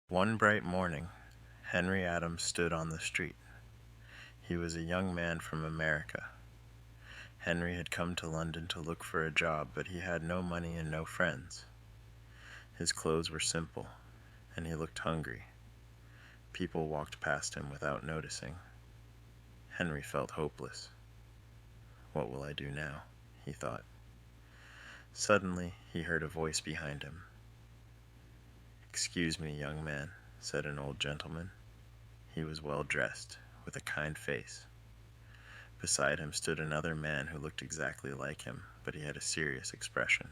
One bright morning, Henry Adams stood on the street. He was a young man from America. Henry had come to London to look for a job, but he had no money and no friends. His clothes were simple, and he looked hungry. People walked past him without noticing. Henry felt hopeless. "What will I do now?" he thought. Suddenly, he heard a voice behind him. "Excuse me, young man," said an old gentleman. He was well dressed, with a kind face. Beside him stood another man who looked exactly like him, but he had a serious expression.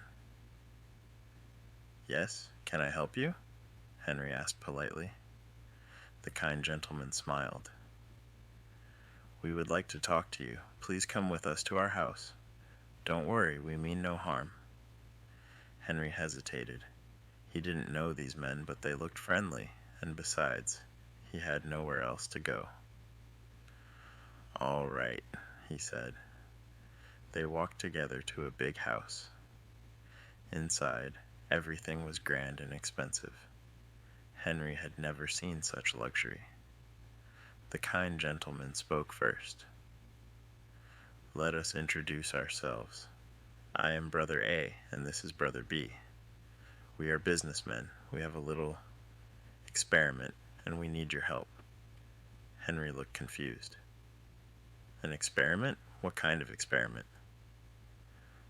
"Yes, can I help you?" Henry asked politely. The kind gentleman smiled. "We would like to talk to you. Please come with us to our house. Don't worry, we mean no harm." Henry hesitated. He didn't know these men, but they looked friendly, and besides, he had nowhere else to go. "All right," he said. They walked together to a big house. Inside, everything was grand and expensive. Henry had never seen such luxury. The kind gentleman spoke first. "Let us introduce ourselves. I am Brother A, and this is Brother B. We are businessmen. We have a little experiment, and we need your help." Henry looked confused. "An experiment? What kind of experiment?"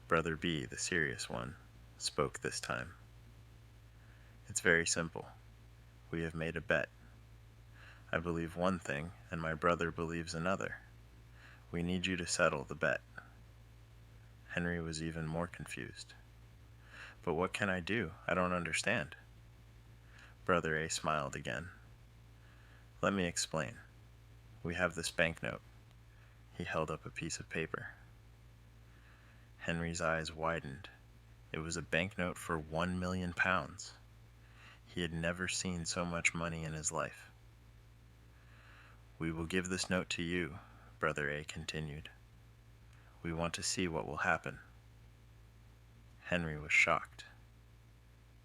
Brother B, the serious one, spoke this time. "It's very simple. We have made a bet. I believe one thing, and my brother believes another. We need you to settle the bet." Henry was even more confused. "But what can I do? I don't understand." Brother A smiled again. "Let me explain. We have this banknote." He held up a piece of paper. Henry's eyes widened. It was a banknote for £1,000,000. He had never seen so much money in his life. "We will give this note to you," Brother A continued. "We want to see what will happen." Henry was shocked.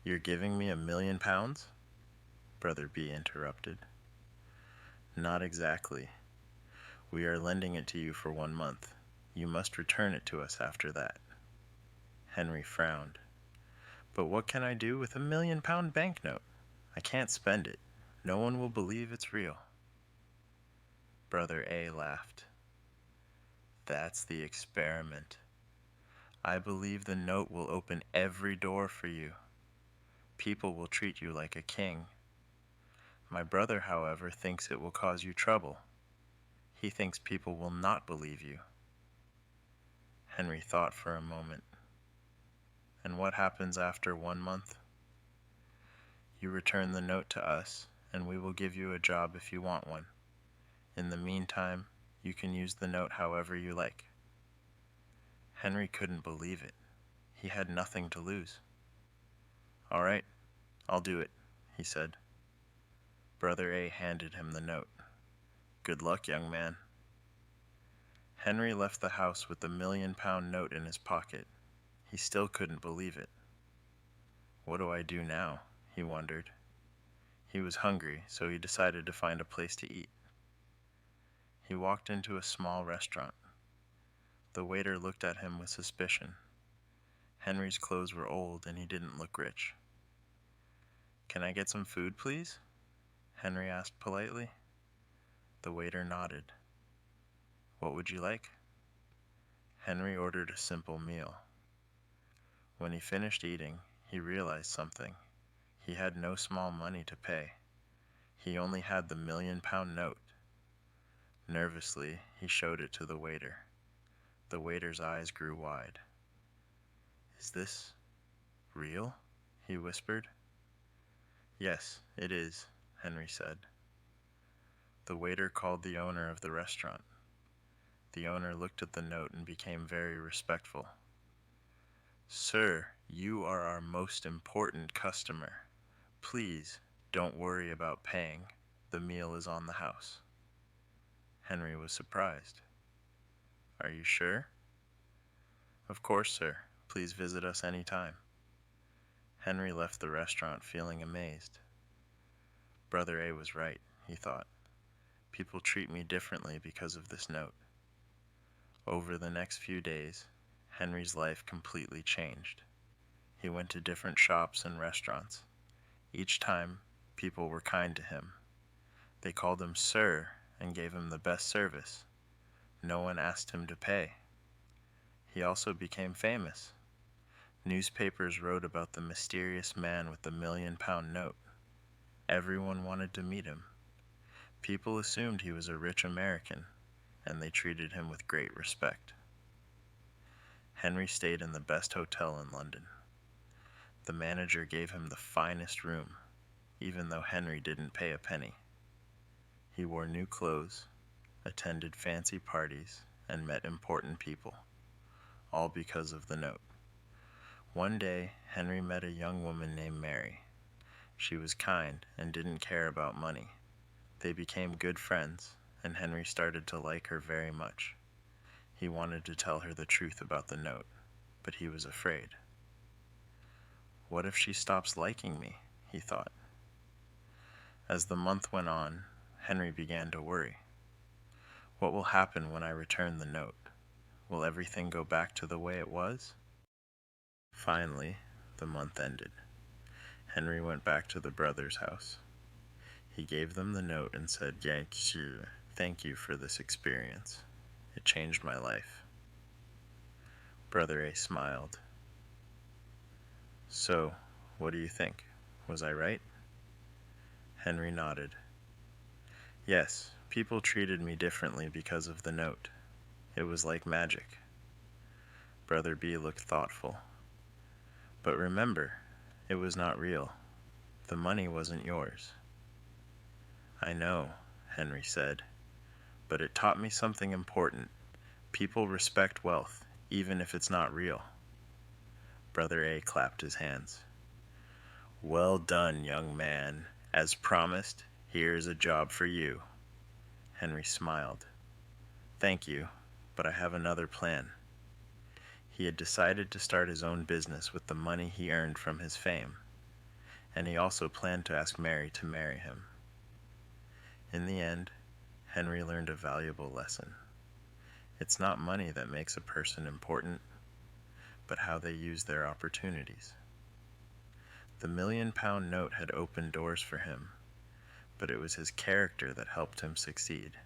"You're giving me £1,000,000?" Brother B interrupted. "Not exactly. We are lending it to you for 1 month. You must return it to us after that." Henry frowned. "But what can I do with £1,000,000 banknote? I can't spend it. No one will believe it's real." Brother A laughed. "That's the experiment. I believe the note will open every door for you. People will treat you like a king. My brother, however, thinks it will cause you trouble. He thinks people will not believe you." Henry thought for a moment. "And what happens after 1 month?" "You return the note to us, and we will give you a job if you want one. In the meantime, you can use the note however you like." Henry couldn't believe it. He had nothing to lose. "All right, I'll do it," he said. Brother A handed him the note. "Good luck, young man." Henry left the house with the £1,000,000 note in his pocket. He still couldn't believe it. "What do I do now?" he wondered. He was hungry, so he decided to find a place to eat. He walked into a small restaurant. The waiter looked at him with suspicion. Henry's clothes were old, and he didn't look rich. "Can I get some food, please?" Henry asked politely. The waiter nodded. "What would you like?" Henry ordered a simple meal. When he finished eating, he realized something. He had no small money to pay. He only had the £1,000,000 note. Nervously, he showed it to the waiter. The waiter's eyes grew wide. "Is this real?" he whispered. "Yes, it is," Henry said. The waiter called the owner of the restaurant. The owner looked at the note and became very respectful. "Sir, you are our most important customer. Please, don't worry about paying. The meal is on the house." Henry was surprised. "Are you sure?" "Of course, sir. Please visit us any time." Henry left the restaurant feeling amazed. Brother A was right, he thought. People treat me differently because of this note. Over the next few days, Henry's life completely changed. He went to different shops and restaurants. Each time, people were kind to him. They called him Sir and gave him the best service. No one asked him to pay. He also became famous. Newspapers wrote about the mysterious man with the £1,000,000 note. Everyone wanted to meet him. People assumed he was a rich American, and they treated him with great respect. Henry stayed in the best hotel in London. The manager gave him the finest room, even though Henry didn't pay a penny. He wore new clothes, attended fancy parties, and met important people, all because of the note. One day, Henry met a young woman named Mary. She was kind and didn't care about money. They became good friends, and Henry started to like her very much. He wanted to tell her the truth about the note, but he was afraid. What if she stops liking me? He thought. As the month went on, Henry began to worry. What will happen when I return the note? Will everything go back to the way it was? Finally, the month ended. Henry went back to the brothers' house. He gave them the note and said, "Thank you for this experience. It changed my life." Brother A smiled. "So, what do you think? Was I right?" Henry nodded. "Yes, people treated me differently because of the note. It was like magic." Brother B looked thoughtful. "But remember, it was not real. The money wasn't yours." "I know," Henry said, "but it taught me something important. People respect wealth, even if it's not real." Brother A clapped his hands. "Well done, young man. As promised, here is a job for you." Henry smiled. "Thank you, but I have another plan." He had decided to start his own business with the money he earned from his fame, and he also planned to ask Mary to marry him. In the end, Henry learned a valuable lesson. It's not money that makes a person important, but how they use their opportunities. The £1,000,000 note had opened doors for him, but it was his character that helped him succeed.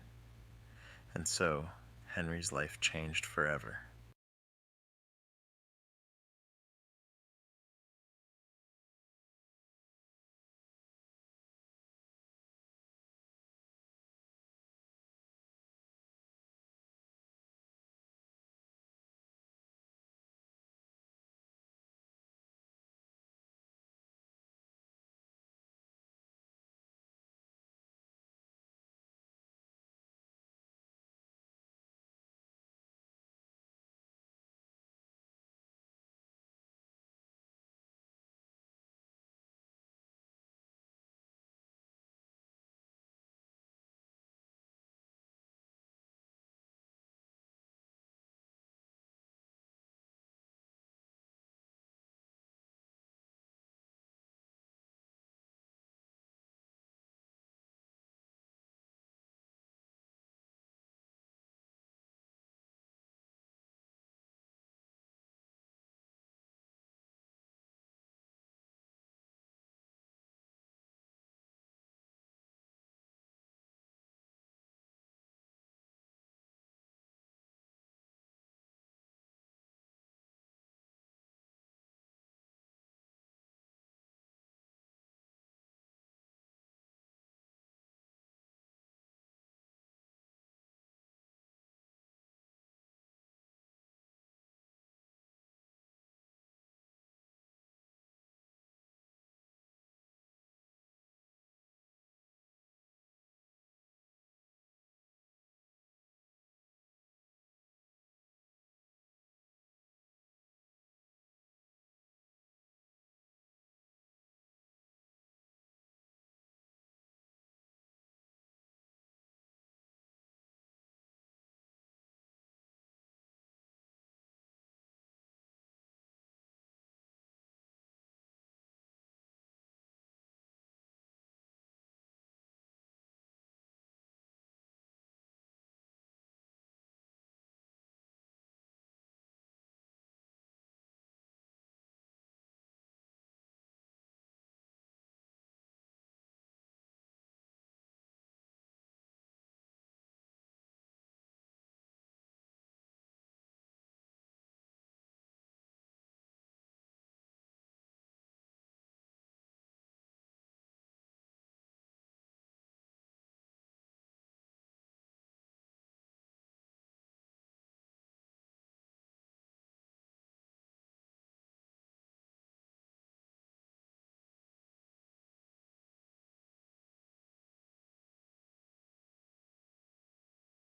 And so, Henry's life changed forever.